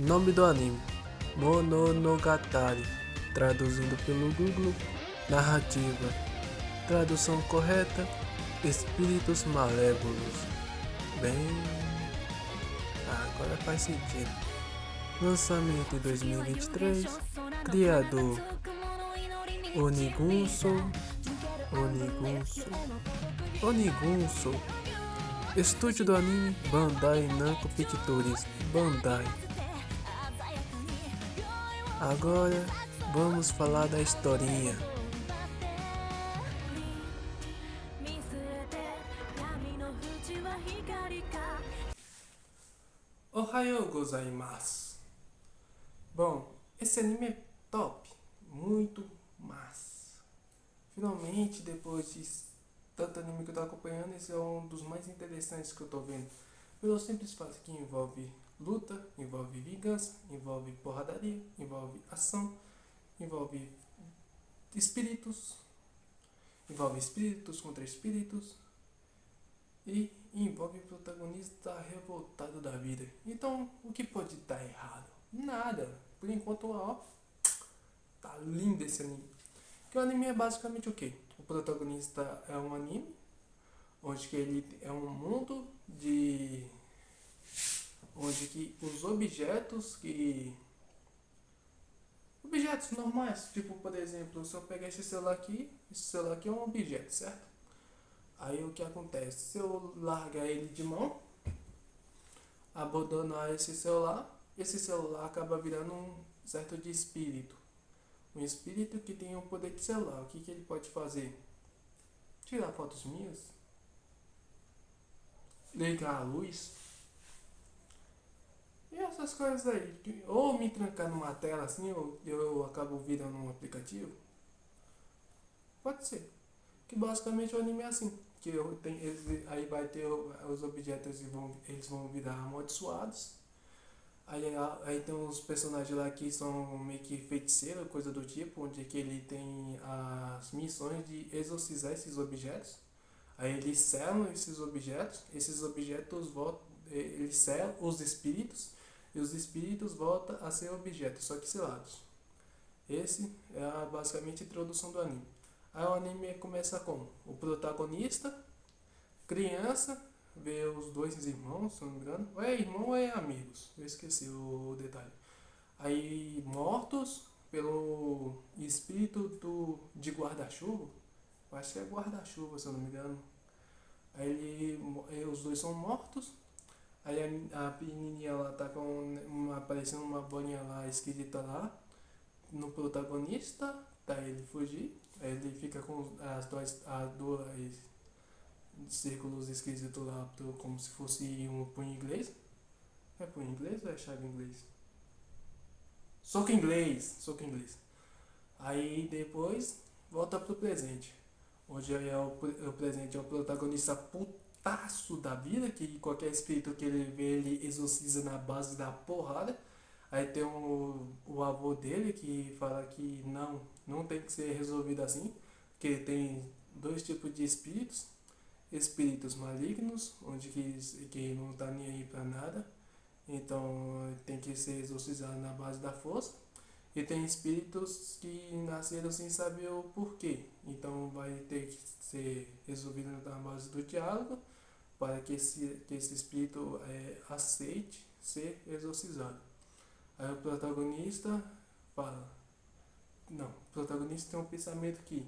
Nome do anime: Mononogatari. Traduzindo pelo Google: narrativa. Tradução correta: espíritos malévolos. Bem, agora faz sentido. Lançamento em 2023. Criador: Onigunso. Estúdio do anime: Bandai Namco Pictures. Bandai. Agora vamos falar da historinha. Ohayou gozaimasu. Bom, esse anime é top, muito massa. Finalmente, depois de tanto anime que eu tô acompanhando, esse é um dos mais interessantes que eu tô vendo. Pelo simples fato que envolve luta, envolve vingança, envolve porradaria, envolve ação, envolve espíritos contra espíritos e envolve o protagonista revoltado da vida. Então, o que pode dar errado? Nada. Por enquanto, ó, tá lindo esse anime. Que o anime é basicamente o quê? O protagonista é um anime onde que ele é um mundo de onde que os objetos normais, tipo, por exemplo, se eu pegar esse celular aqui é um objeto, certo? Aí o que acontece? Se eu largar ele de mão, abandonar esse celular acaba virando um certo de espírito. Um espírito que tem o poder de celular. O que ele pode fazer? Tirar fotos minhas, ligar a luz e essas coisas aí. Ou me trancar numa tela assim, eu acabo virando um aplicativo. Pode ser. Que basicamente o anime é assim. Que aí vai ter os objetos eles vão virar amaldiçoados. Aí tem uns personagens lá que são meio que feiticeiros, coisa do tipo, onde que ele tem as missões de exorcizar esses objetos. Aí eles selam esses objetos voltam, eles selam os espíritos, e os espíritos voltam a ser objetos, só que selados. Esse é basicamente a introdução do anime. Aí o anime começa com o protagonista, criança, vê os dois irmãos, se não me engano. Ou é irmão ou é amigos, eu esqueci o detalhe. Aí mortos pelo espírito de guarda-chuva, eu acho que é guarda-chuva, se eu não me engano. Aí os dois são mortos. Aí a pequenininha lá tá aparecendo uma bolinha lá esquisita lá no protagonista, tá ele fugir. Aí ele fica com as duas círculos esquisitos lá, como se fosse um punho inglês. É punho inglês ou é chave inglês? Soco inglês. Aí depois volta pro presente. Hoje o presente é o protagonista putaço da vida, que qualquer espírito que ele vê, ele exorciza na base da porrada. Aí tem o avô dele que fala que não tem que ser resolvido assim, que tem dois tipos de espíritos. Espíritos malignos, onde que não tá nem aí pra nada, então tem que ser exorcizado na base da força. E tem espíritos que nasceram sem saber o porquê, então vai ter que ser resolvido na base do diálogo para que esse espírito aceite ser exorcizado. Aí o protagonista fala, não, o protagonista tem um pensamento que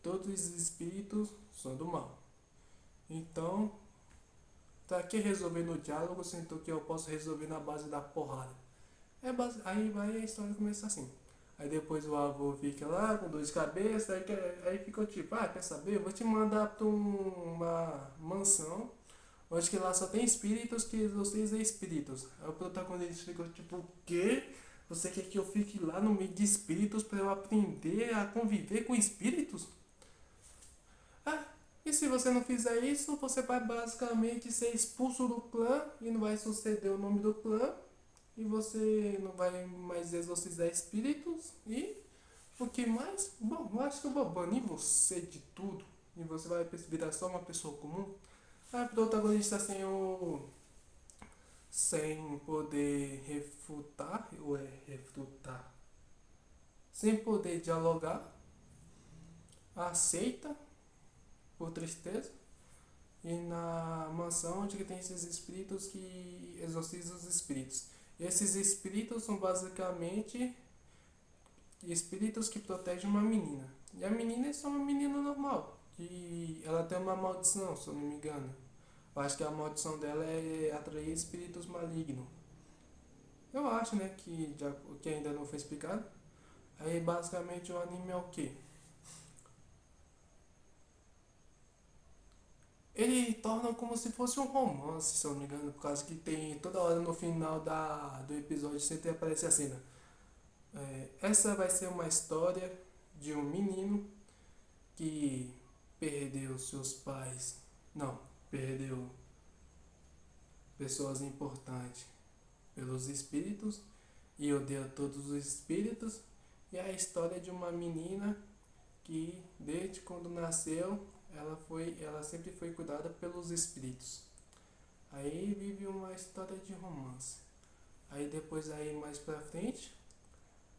todos os espíritos são do mal. Então, tá aqui resolvendo o diálogo, sendo que eu posso resolver na base da porrada. Aí vai a história começa assim. Aí depois o avô fica lá com dor de cabeça, aí fica tipo, quer saber? Eu vou te mandar pra uma mansão, onde que lá só tem espíritos que exorcizam espíritos. Aí o protagonista fica tipo, o quê? Você quer que eu fique lá no meio de espíritos para eu aprender a conviver com espíritos? E se você não fizer isso, você vai basicamente ser expulso do clã e não vai suceder o nome do clã. E você não vai mais exorcizar espíritos. E o que mais? Bom, eu acho que eu vou banir você de tudo. E você vai virar só uma pessoa comum. Aí o protagonista sem poder refutar, ou é refutar, sem poder dialogar, aceita por tristeza, e na mansão onde tem esses espíritos que exorcizam os espíritos. Esses espíritos são basicamente espíritos que protegem uma menina. E a menina é só uma menina normal. E ela tem uma maldição, se eu não me engano. Eu acho que a maldição dela é atrair espíritos malignos. Eu acho, né, que ainda não foi explicado. Aí basicamente o anime é o quê? Ele torna como se fosse um romance, se eu não me engano, por causa que tem toda hora no final do episódio sempre aparece a cena. Essa vai ser uma história de um menino que perdeu seus pais. Não, perdeu pessoas importantes pelos espíritos e odeia todos os espíritos. E é a história de uma menina que desde quando nasceu ela sempre foi cuidada pelos espíritos. Aí vive uma história de romance. Aí depois aí mais pra frente,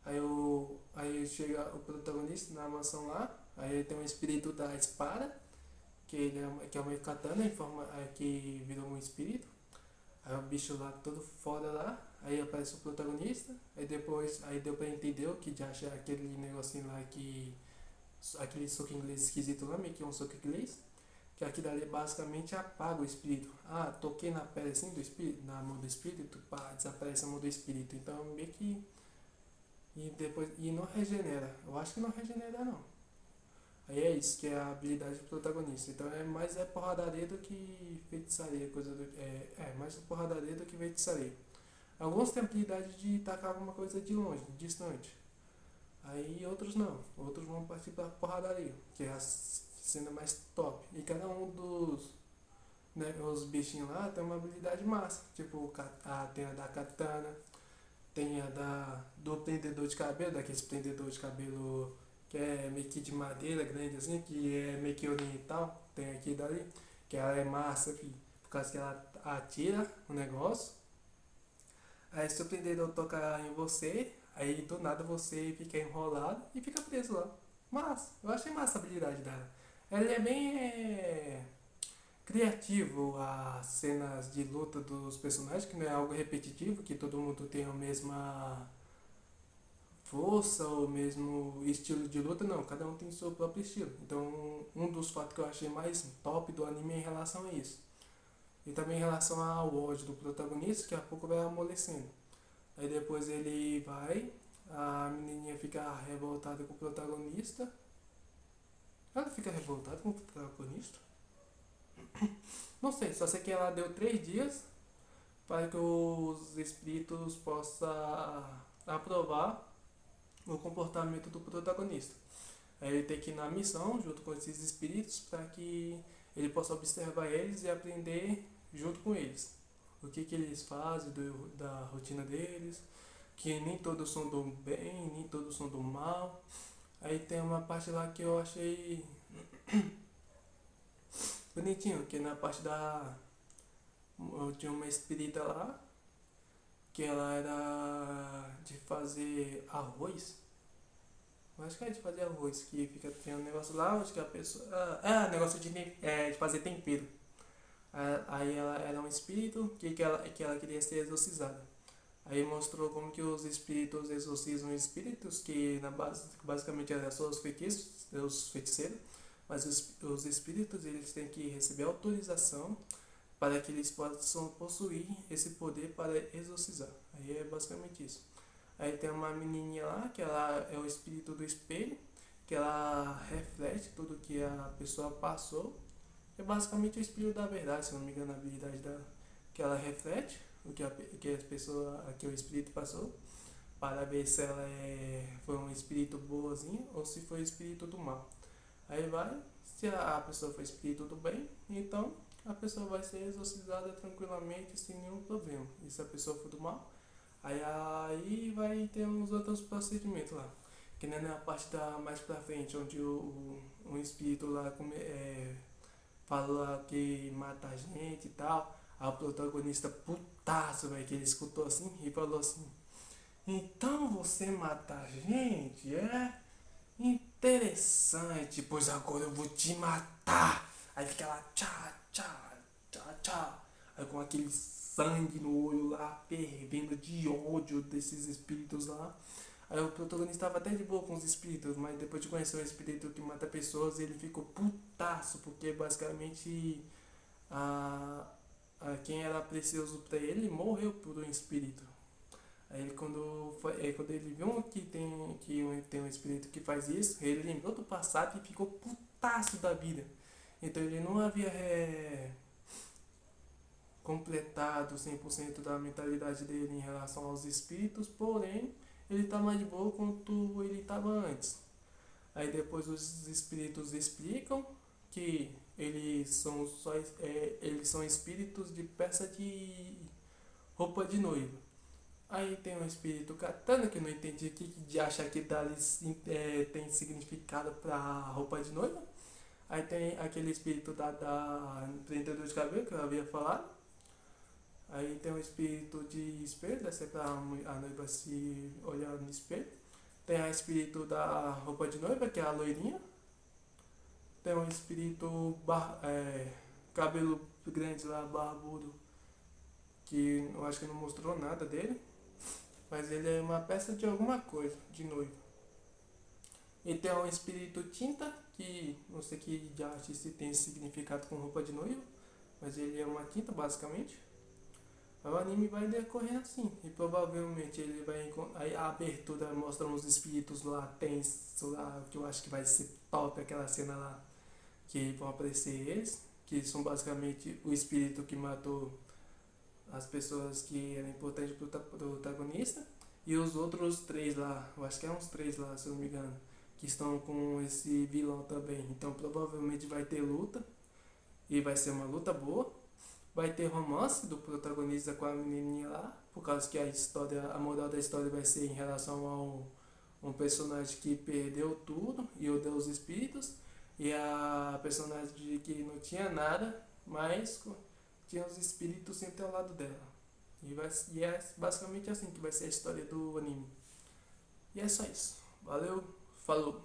aí chega o protagonista na mansão lá, aí ele tem um espírito da espada, que é uma katana em forma que virou um espírito. Aí o bicho lá todo foda lá, aí aparece o protagonista, aí deu pra entender o que já achar aquele negocinho lá que. Aquele soco inglês esquisito lá, meio que um soco inglês, que aquilo ali basicamente apaga o espírito. Ah, toquei na pele assim do espírito, na mão do espírito, pá, desaparece a mão do espírito. Então meio que. E não regenera. Eu acho que não regenera não. Aí é isso, que é a habilidade do protagonista. Então é mais porradaria do que feitiçaria, mais porradaria do que feitiçaria. Alguns têm a habilidade de tacar alguma coisa de longe, distante. Aí outros não. Outros vão partir pra porradaria, que é a cena mais top. E cada um dos, né, os bichinhos lá tem uma habilidade massa. Tipo, tem a da katana, tem a do prendedor de cabelo, daqueles prendedor de cabelo que é meio que de madeira grande assim, que é meio que oriental, tem aqui dali, que ela é massa, filho, por causa que ela atira o negócio, aí se o prendedor tocar em você, aí do nada você fica enrolado e fica preso lá. Mas, eu achei massa a habilidade dela. Ela é bem criativo, as cenas de luta dos personagens, que não é algo repetitivo, que todo mundo tem a mesma força ou mesmo estilo de luta, não, cada um tem seu próprio estilo. Então, um dos fatos que eu achei mais top do anime é em relação a isso. E também em relação ao ódio do protagonista, que a pouco vai amolecendo. Aí depois ele vai, a menininha fica revoltada com o protagonista. Ela fica revoltada com o protagonista? Não sei, só sei que ela deu 3 dias para que os espíritos possam aprovar o comportamento do protagonista. Aí ele tem que ir na missão junto com esses espíritos para que ele possa observar eles e aprender junto com eles. O que eles fazem, da rotina deles, que nem todos são do bem, nem todos são do mal. Aí tem uma parte lá que eu achei bonitinho, que na parte eu tinha uma espírita lá, que ela era de fazer arroz. Eu acho que é de fazer arroz, que fica tem um negócio lá, acho que a pessoa. Negócio de fazer tempero. Aí ela era um espírito que ela queria ser exorcizada. Aí mostrou como que os espíritos exorcizam espíritos, que basicamente eram só os feitiços, os feiticeiros, mas os espíritos eles têm que receber autorização para que eles possam possuir esse poder para exorcizar. Aí é basicamente isso. Aí tem uma menininha lá, que ela é o espírito do espelho, que ela reflete tudo que a pessoa passou. É basicamente o espelho da verdade, se não me engano, a habilidade dela. Que ela reflete o que o espírito passou, para ver se ela foi um espírito boazinho ou se foi espírito do mal. Aí vai, se a pessoa for espírito do bem, então a pessoa vai ser exorcizada tranquilamente, sem nenhum problema. E se a pessoa for do mal, aí vai ter uns outros procedimentos lá. Que nem na parte mais pra frente, onde um espírito lá fala que mata a gente e tal. A protagonista putaço, velho, que ele escutou assim e falou assim: então você mata a gente, é? Interessante, pois agora eu vou te matar. Aí fica lá, tchá, tchá, tchá, tchá. Aí com aquele sangue no olho lá, fervendo de ódio desses espíritos lá. Aí o protagonista estava até de boa com os espíritos, mas depois de conhecer um espírito que mata pessoas, ele ficou putaço, porque basicamente a, quem era precioso para ele morreu por um espírito. Aí ele, quando ele viu que tem um espírito que faz isso, ele lembrou do passado e ficou putaço da vida. Então ele não havia completado 100% da mentalidade dele em relação aos espíritos, porém ele está mais de boa quanto ele estava antes. Aí depois os espíritos explicam que eles são espíritos de peça de roupa de noiva. Aí tem um espírito katana que eu não entendi o que de achar que dali tem significado para roupa de noiva. Aí tem aquele espírito da prendedor de cabelo que eu havia falado. Aí tem um espírito de espelho, deve ser para a noiva se olhar no espelho. Tem o espírito da roupa de noiva, que é a loirinha. Tem um espírito cabelo grande lá, barbudo, que eu acho que não mostrou nada dele. Mas ele é uma peça de alguma coisa, de noiva. E tem um espírito tinta, que não sei que de arte se tem significado com roupa de noiva, mas ele é uma tinta basicamente. O anime vai decorrer assim, e provavelmente ele vai. Aí a abertura mostra uns espíritos lá tensos lá, que eu acho que vai ser top aquela cena lá, que vão aparecer eles, que são basicamente o espírito que matou as pessoas que eram importantes pro protagonista, e os outros três lá, eu acho que é uns três lá, se eu não me engano, que estão com esse vilão também. Então provavelmente vai ter luta, e vai ser uma luta boa. Vai ter romance do protagonista com a menininha lá, por causa que a moral da história vai ser em relação a um personagem que perdeu tudo e odeia os espíritos, e a personagem que não tinha nada, mas tinha os espíritos sempre ao lado dela. E é basicamente assim que vai ser a história do anime. E é só isso. Valeu, falou!